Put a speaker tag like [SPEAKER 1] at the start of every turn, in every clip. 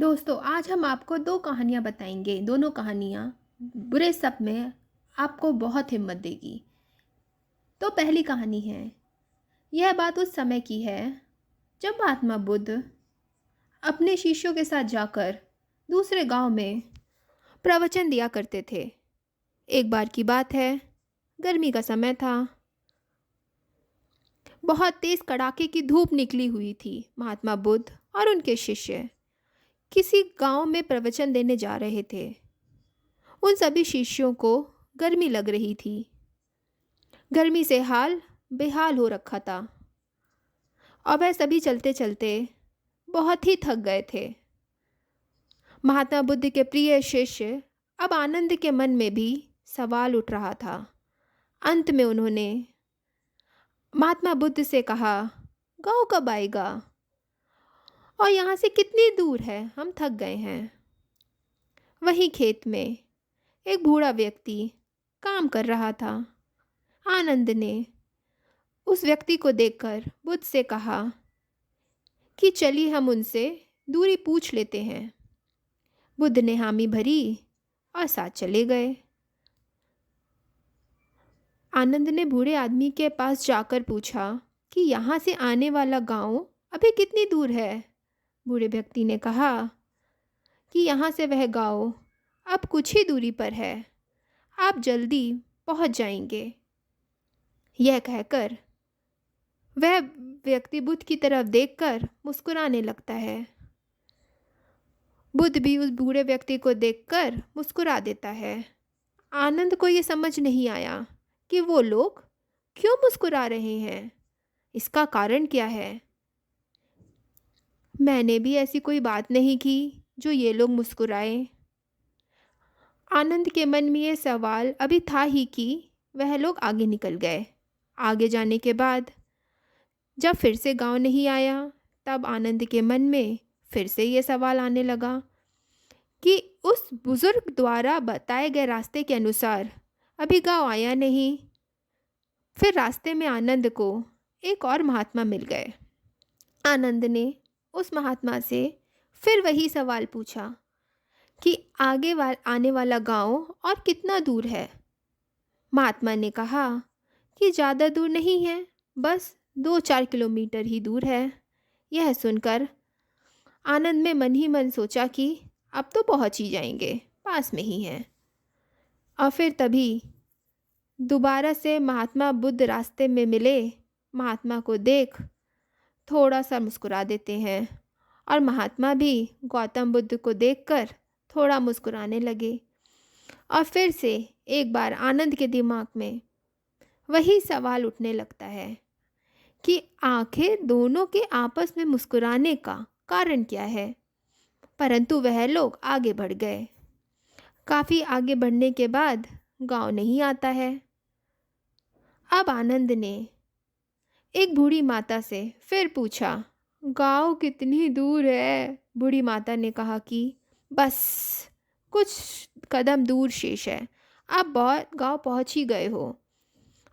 [SPEAKER 1] दोस्तों, आज हम आपको 2 कहानियाँ बताएँगे। दोनों कहानियाँ बुरे सप में आपको बहुत हिम्मत देगी। तो पहली कहानी है, यह बात उस समय की है जब महात्मा बुद्ध अपने शिष्यों के साथ जाकर दूसरे गांव में प्रवचन दिया करते थे। एक बार की बात है, गर्मी का समय था। बहुत तेज़ कड़ाके की धूप निकली हुई थी। महात्मा बुद्ध और उनके शिष्य किसी गांव में प्रवचन देने जा रहे थे। उन सभी शिष्यों को गर्मी लग रही थी। गर्मी से हाल बेहाल हो रखा था और वह सभी चलते चलते बहुत ही थक गए थे। महात्मा बुद्ध के प्रिय शिष्य अब आनंद के मन में भी सवाल उठ रहा था। अंत में उन्होंने महात्मा बुद्ध से कहा, गाँव कब आएगा और यहाँ से कितनी दूर है, हम थक गए हैं। वहीं खेत में एक बूढ़ा व्यक्ति काम कर रहा था। आनंद ने उस व्यक्ति को देखकर बुद्ध से कहा कि चलिए हम उनसे दूरी पूछ लेते हैं। बुद्ध ने हामी भरी और साथ चले गए। आनंद ने बूढ़े आदमी के पास जाकर पूछा कि यहाँ से आने वाला गांव अभी कितनी दूर है। बूढ़े व्यक्ति ने कहा कि यहाँ से वह गांव अब कुछ ही दूरी पर है, आप जल्दी पहुँच जाएंगे। यह कहकर वह व्यक्ति बुद्ध की तरफ देखकर मुस्कुराने लगता है। बुद्ध भी उस बूढ़े व्यक्ति को देखकर मुस्कुरा देता है। आनंद को ये समझ नहीं आया कि वो लोग क्यों मुस्कुरा रहे हैं, इसका कारण क्या है। मैंने भी ऐसी कोई बात नहीं की जो ये लोग मुस्कुराए। आनंद के मन में ये सवाल अभी था ही कि वह लोग आगे निकल गए। आगे जाने के बाद जब फिर से गांव नहीं आया, तब आनंद के मन में फिर से ये सवाल आने लगा कि उस बुजुर्ग द्वारा बताए गए रास्ते के अनुसार अभी गांव आया नहीं। फिर रास्ते में आनंद को एक और महात्मा मिल गए। आनंद ने उस महात्मा से फिर वही सवाल पूछा कि आने वाला गांव और कितना दूर है। महात्मा ने कहा कि ज़्यादा दूर नहीं है, बस 2-4 किलोमीटर ही दूर है। यह सुनकर आनंद में मन ही मन सोचा कि अब तो पहुंच ही जाएंगे, पास में ही हैं। और फिर तभी दोबारा से महात्मा बुद्ध रास्ते में मिले। महात्मा को देख थोड़ा सा मुस्कुरा देते हैं और महात्मा भी गौतम बुद्ध को देखकर थोड़ा मुस्कुराने लगे। और फिर से एक बार आनंद के दिमाग में वही सवाल उठने लगता है कि आखिर दोनों के आपस में मुस्कुराने का कारण क्या है। परंतु वह लोग आगे बढ़ गए। काफ़ी आगे बढ़ने के बाद गांव नहीं आता है। अब आनंद ने एक बूढ़ी माता से फिर पूछा, गांव कितनी दूर है। बूढ़ी माता ने कहा कि बस कुछ कदम दूर शेष है, आप बहुत गांव पहुंच ही गए हो।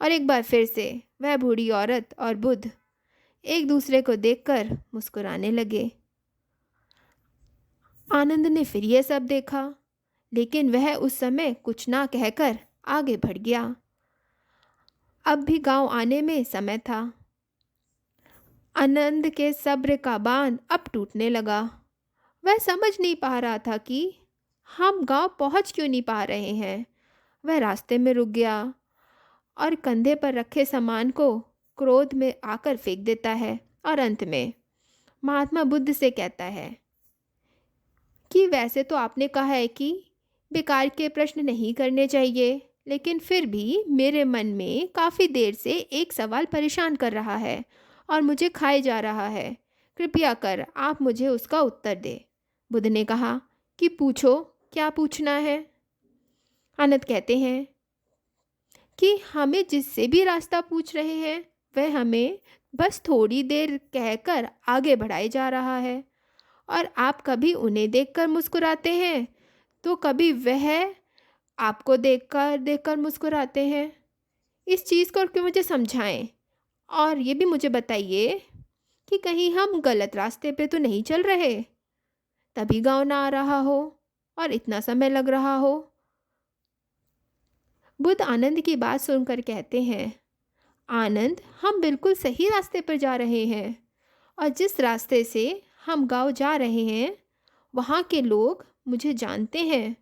[SPEAKER 1] और एक बार फिर से वह बूढ़ी औरत और बुद्ध एक दूसरे को देखकर मुस्कुराने लगे। आनंद ने फिर यह सब देखा, लेकिन वह उस समय कुछ ना कहकर आगे बढ़ गया। अब भी गांव आने में समय था। आनंद के सब्र का बांध अब टूटने लगा। वह समझ नहीं पा रहा था कि हम गांव पहुंच क्यों नहीं पा रहे हैं। वह रास्ते में रुक गया और कंधे पर रखे सामान को क्रोध में आकर फेंक देता है और अंत में महात्मा बुद्ध से कहता है कि वैसे तो आपने कहा है कि बेकार के प्रश्न नहीं करने चाहिए, लेकिन फिर भी मेरे मन में काफ़ी देर से एक सवाल परेशान कर रहा है और मुझे खाए जा रहा है। कृपया कर आप मुझे उसका उत्तर दें। बुद्ध ने कहा कि पूछो, क्या पूछना है। आनंद कहते हैं कि हमें जिससे भी रास्ता पूछ रहे हैं वह हमें बस थोड़ी देर कहकर आगे बढ़ाए जा रहा है, और आप कभी उन्हें देखकर मुस्कुराते हैं तो कभी वह आपको देखकर देखकर मुस्कुराते हैं। इस चीज़ को क्यों मुझे समझाएं, और ये भी मुझे बताइए कि कहीं हम गलत रास्ते पे तो नहीं चल रहे। तभी गाँव ना आ रहा हो और इतना समय लग रहा हो। बुद्ध आनंद की बात सुनकर कहते हैं, आनंद, हम बिल्कुल सही रास्ते पर जा रहे हैं और जिस रास्ते से हम गाँव जा रहे हैं वहाँ के लोग मुझे जानते हैं,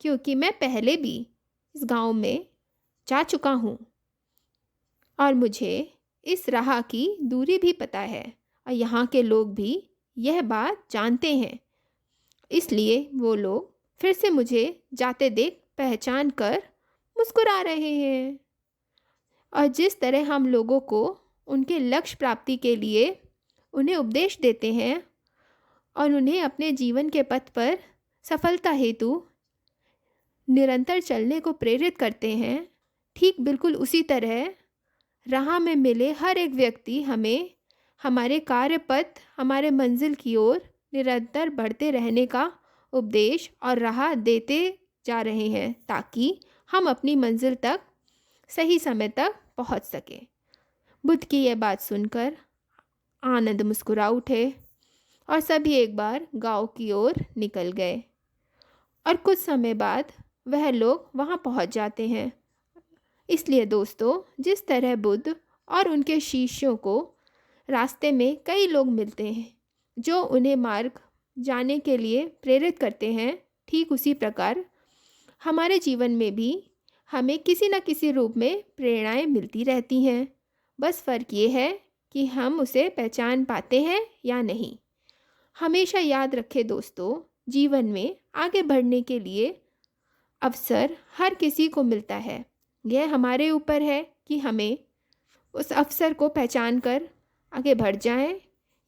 [SPEAKER 1] क्योंकि मैं पहले भी इस गांव में जा चुका हूँ और मुझे इस राह की दूरी भी पता है और यहाँ के लोग भी यह बात जानते हैं। इसलिए वो लोग फिर से मुझे जाते देख पहचान कर मुस्कुरा रहे हैं। और जिस तरह हम लोगों को उनके लक्ष्य प्राप्ति के लिए उन्हें उपदेश देते हैं और उन्हें अपने जीवन के पथ पर सफलता हेतु निरंतर चलने को प्रेरित करते हैं, ठीक बिल्कुल उसी तरह राह में मिले हर एक व्यक्ति हमें हमारे कार्य पथ, हमारे मंजिल की ओर निरंतर बढ़ते रहने का उपदेश और राह देते जा रहे हैं, ताकि हम अपनी मंजिल तक सही समय तक पहुंच सके। बुद्ध की यह बात सुनकर आनंद मुस्कुरा उठे और सभी एक बार गांव की ओर निकल गए और कुछ समय बाद वह लोग वहां पहुंच जाते हैं। इसलिए दोस्तों, जिस तरह बुद्ध और उनके शिष्यों को रास्ते में कई लोग मिलते हैं जो उन्हें मार्ग जाने के लिए प्रेरित करते हैं, ठीक उसी प्रकार हमारे जीवन में भी हमें किसी न किसी रूप में प्रेरणाएं मिलती रहती हैं। बस फ़र्क ये है कि हम उसे पहचान पाते हैं या नहीं। हमेशा याद रखें दोस्तों, जीवन में आगे बढ़ने के लिए अवसर हर किसी को मिलता है। यह हमारे ऊपर है कि हमें उस अवसर को पहचान कर आगे बढ़ जाएं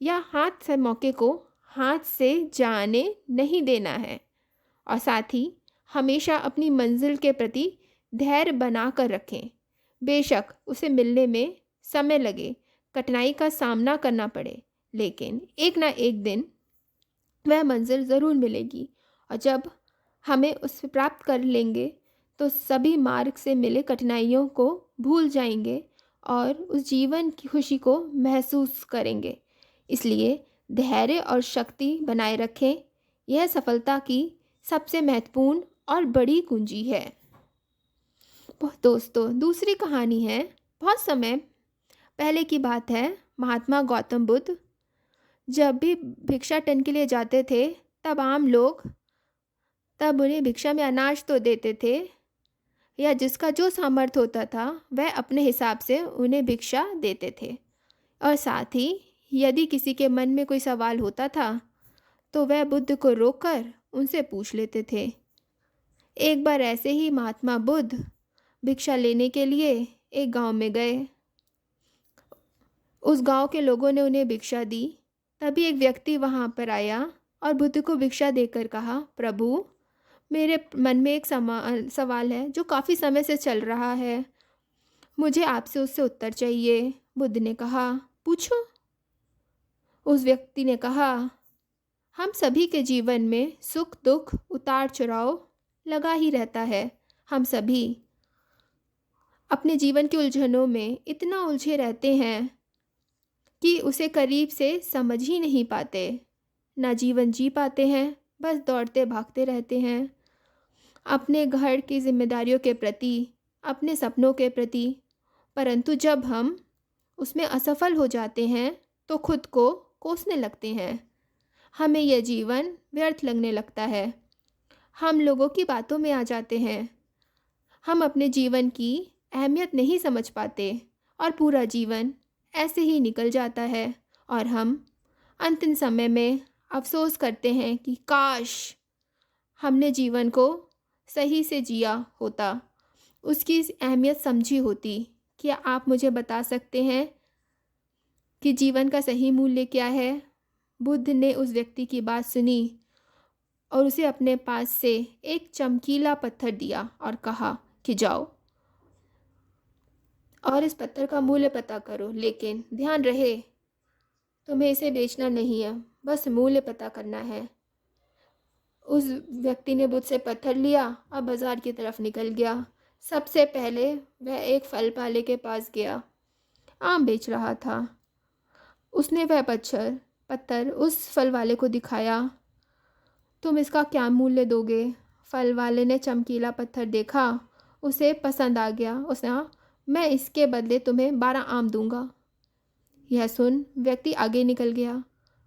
[SPEAKER 1] या हाथ से मौके को हाथ से जाने नहीं देना है। और साथ ही हमेशा अपनी मंजिल के प्रति धैर्य बना कर रखें। बेशक उसे मिलने में समय लगे, कठिनाई का सामना करना पड़े, लेकिन एक ना एक दिन वह मंजिल ज़रूर मिलेगी। और जब हमें उसे प्राप्त कर लेंगे तो सभी मार्ग से मिले कठिनाइयों को भूल जाएंगे और उस जीवन की खुशी को महसूस करेंगे। इसलिए धैर्य और शक्ति बनाए रखें। यह सफलता की सबसे महत्वपूर्ण और बड़ी कुंजी है। दोस्तों, दूसरी कहानी है, बहुत समय पहले की बात है। महात्मा गौतम बुद्ध जब भी भिक्षाटन के लिए जाते थे तब आम लोग तब उन्हें भिक्षा में अनाज तो देते थे, या जिसका जो सामर्थ्य होता था वह अपने हिसाब से उन्हें भिक्षा देते थे। और साथ ही यदि किसी के मन में कोई सवाल होता था तो वह बुद्ध को रोककर उनसे पूछ लेते थे। एक बार ऐसे ही महात्मा बुद्ध भिक्षा लेने के लिए एक गांव में गए। उस गांव के लोगों ने उन्हें भिक्षा दी। तभी एक व्यक्ति वहां पर आया और बुद्ध को भिक्षा देकर कहा, प्रभु, मेरे मन में एक सवाल है जो काफ़ी समय से चल रहा है, मुझे आपसे उससे उत्तर चाहिए। बुद्ध ने कहा, पूछो। उस व्यक्ति ने कहा, हम सभी के जीवन में सुख दुख उतार चढ़ाव लगा ही रहता है। हम सभी अपने जीवन की उलझनों में इतना उलझे रहते हैं कि उसे करीब से समझ ही नहीं पाते, ना जीवन जी पाते हैं, बस दौड़ते भागते रहते हैं अपने घर की जिम्मेदारियों के प्रति, अपने सपनों के प्रति। परंतु जब हम उसमें असफल हो जाते हैं तो खुद को कोसने लगते हैं। हमें यह जीवन व्यर्थ लगने लगता है। हम लोगों की बातों में आ जाते हैं। हम अपने जीवन की अहमियत नहीं समझ पाते और पूरा जीवन ऐसे ही निकल जाता है और हम अंतिम समय में अफसोस करते हैं कि काश हमने जीवन को सही से जिया होता, उसकी अहमियत समझी होती। क्या आप मुझे बता सकते हैं कि जीवन का सही मूल्य क्या है? बुद्ध ने उस व्यक्ति की बात सुनी और उसे अपने पास से एक चमकीला पत्थर दिया और कहा कि जाओ और इस पत्थर का मूल्य पता करो, लेकिन ध्यान रहे तुम्हें इसे बेचना नहीं है, बस मूल्य पता करना है। उस व्यक्ति ने बुद्ध से पत्थर लिया और बाजार की तरफ निकल गया। सबसे पहले वह एक फल वाले के पास गया, आम बेच रहा था। उसने वह पत्थर उस फल वाले को दिखाया तुम इसका क्या मूल्य दोगे? फल वाले ने चमकीला पत्थर देखा, उसे पसंद आ गया। उसने कहा, मैं इसके बदले तुम्हें 12 आम दूंगा। यह सुन व्यक्ति आगे निकल गया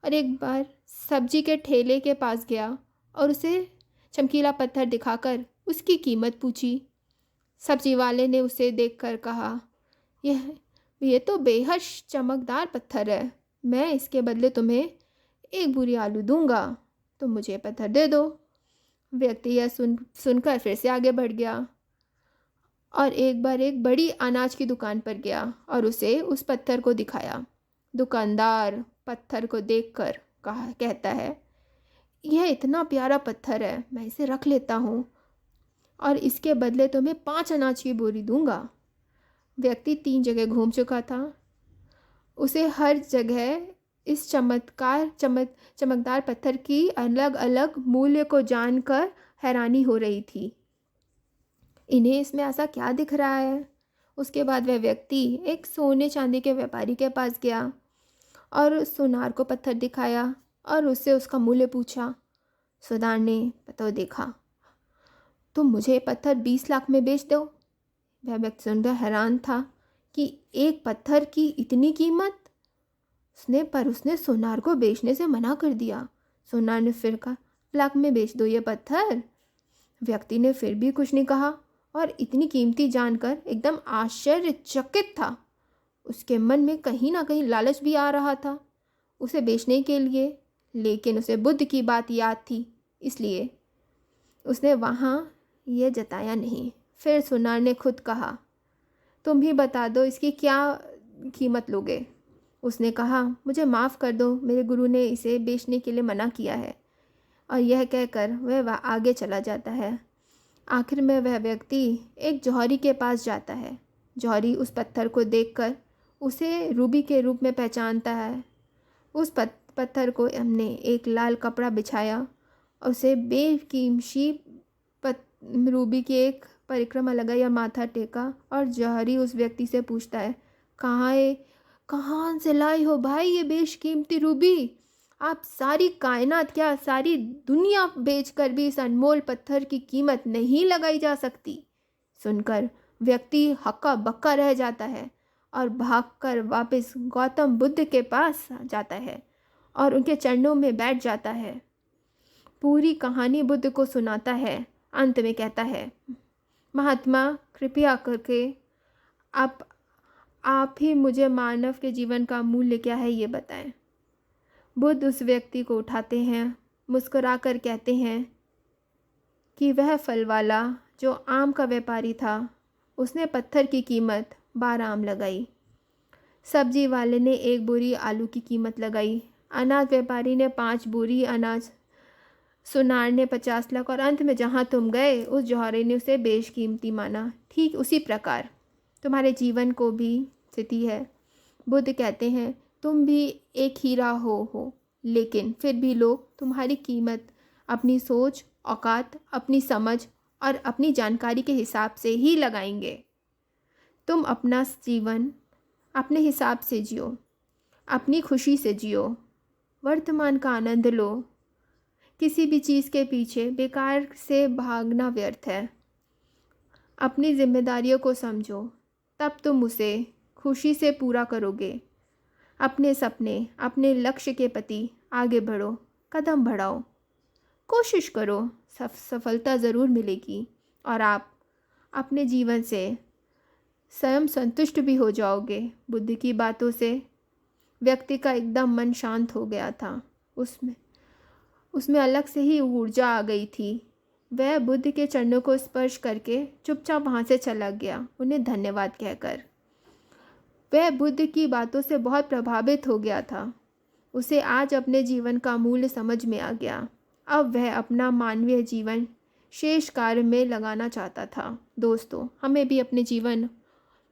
[SPEAKER 1] और एक बार सब्जी के ठेले के पास गया और उसे चमकीला पत्थर दिखाकर उसकी कीमत पूछी। सब्जी वाले ने उसे देखकर कहा, यह तो बेहद चमकदार पत्थर है। मैं इसके बदले तुम्हें एक बुरी आलू दूंगा। तुम मुझे ये पत्थर दे दो। व्यक्ति यह सुनकर फिर से आगे बढ़ गया और एक बार एक बड़ी अनाज की दुकान पर गया और उसे उस पत्थर को दिखाया। दुकानदार पत्थर को देखकर कहता है, यह इतना प्यारा पत्थर है, मैं इसे रख लेता हूँ और इसके बदले तुम्हें 5 अनाज की बोरी दूंगा। व्यक्ति 3 जगह घूम चुका था। उसे हर जगह इस चमकदार पत्थर की अलग अलग मूल्य को जानकर हैरानी हो रही थी। इन्हें इसमें ऐसा क्या दिख रहा है? उसके बाद वह व्यक्ति एक सोने चांदी के व्यापारी के पास गया और सुनार को पत्थर दिखाया और उससे उसका मूल्य पूछा। सुनार ने पत्थर देखा, तुम मुझे ये पत्थर 20 लाख में बेच दो। वह व्यक्ति सुनकर हैरान था कि एक पत्थर की इतनी कीमत। उसने सुनार को बेचने से मना कर दिया। सुनार ने फिर कहा, लाख में बेच दो ये पत्थर। व्यक्ति ने फिर भी कुछ नहीं कहा और इतनी कीमती जानकर एकदम आश्चर्यचकित था। उसके मन में कहीं ना कहीं लालच भी आ रहा था उसे बेचने के लिए, लेकिन उसे बुद्ध की बात याद थी, इसलिए उसने वहाँ ये जताया नहीं। फिर सुनार ने खुद कहा, तुम ही बता दो इसकी क्या कीमत लोगे। उसने कहा, मुझे माफ़ कर दो, मेरे गुरु ने इसे बेचने के लिए मना किया है। और यह कहकर वह आगे चला जाता है। आखिर में वह व्यक्ति एक जौहरी के पास जाता है। जौहरी उस पत्थर को देखकर उसे रूबी के रूप में पहचानता है। उस पत्थर को हमने एक लाल कपड़ा बिछाया और उसे बेकीमती रूबी की एक परिक्रमा लगाई और माथा टेका। और जौहरी उस व्यक्ति से पूछता है, कहाँ से लाई हो भाई ये बेशकीमती रूबी? आप सारी कायनात, क्या सारी दुनिया बेचकर भी इस अनमोल पत्थर की कीमत नहीं लगाई जा सकती। सुनकर व्यक्ति हक्का बक्का रह जाता है और भागकर वापस गौतम बुद्ध के पास जाता है और उनके चरणों में बैठ जाता है। पूरी कहानी बुद्ध को सुनाता है। अंत में कहता है, महात्मा कृपया करके आप ही मुझे मानव के जीवन का मूल्य क्या है ये बताएं। बुद्ध उस व्यक्ति को उठाते हैं, मुस्कुराकर कहते हैं कि वह फल वाला जो आम का व्यापारी था, उसने पत्थर की कीमत 12 आम लगाई। सब्जी वाले ने 1 बोरी आलू की कीमत लगाई। अनाज व्यापारी ने 5 बोरी अनाज। सुनार ने 50 लाख और अंत में जहाँ तुम गए उस जौहरी ने उसे बेशकीमती माना। ठीक उसी प्रकार तुम्हारे जीवन को भी स्थिति है। बुद्ध कहते हैं, तुम भी एक हीरा हो, लेकिन फिर भी लोग तुम्हारी कीमत अपनी सोच, औकात, अपनी समझ और अपनी जानकारी के हिसाब से ही लगाएंगे। तुम अपना जीवन अपने हिसाब से जियो, अपनी खुशी से जियो, वर्तमान का आनंद लो। किसी भी चीज़ के पीछे बेकार से भागना व्यर्थ है। अपनी जिम्मेदारियों को समझो, तब तुम उसे खुशी से पूरा करोगे। अपने सपने, अपने लक्ष्य के प्रति आगे बढ़ो, कदम बढ़ाओ, कोशिश करो, सफलता ज़रूर मिलेगी और आप अपने जीवन से स्वयं संतुष्ट भी हो जाओगे। बुद्ध की बातों से व्यक्ति का एकदम मन शांत हो गया था। उसमें अलग से ही ऊर्जा आ गई थी। वह बुद्ध के चरणों को स्पर्श करके चुपचाप वहाँ से चला गया, उन्हें धन्यवाद कहकर। वह बुद्ध की बातों से बहुत प्रभावित हो गया था। उसे आज अपने जीवन का मूल्य समझ में आ गया। अब वह अपना मानवीय जीवन शेष कार्य में लगाना चाहता था। दोस्तों, हमें भी अपने जीवन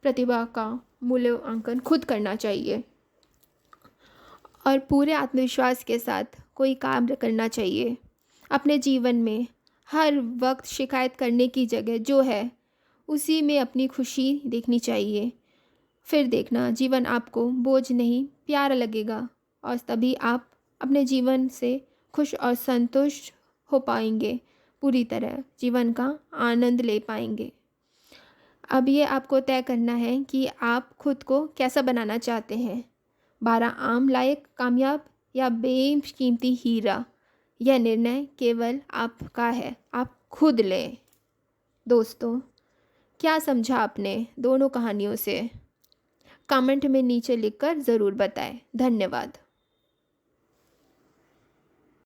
[SPEAKER 1] प्रतिभा का मूल्यांकन खुद करना चाहिए और पूरे आत्मविश्वास के साथ कोई काम करना चाहिए। अपने जीवन में हर वक्त शिकायत करने की जगह जो है उसी में अपनी खुशी देखनी चाहिए। फिर देखना जीवन आपको बोझ नहीं प्यारा लगेगा और तभी आप अपने जीवन से खुश और संतुष्ट हो पाएंगे, पूरी तरह जीवन का आनंद ले पाएंगे। अब ये आपको तय करना है कि आप खुद को कैसा बनाना चाहते हैं, 12 आम लायक कामयाब या बेकीमती हीरा। यह निर्णय केवल आपका है, आप खुद लें। दोस्तों, क्या समझा आपने दोनों कहानियों से? कमेंट में नीचे लिखकर ज़रूर बताएं। धन्यवाद।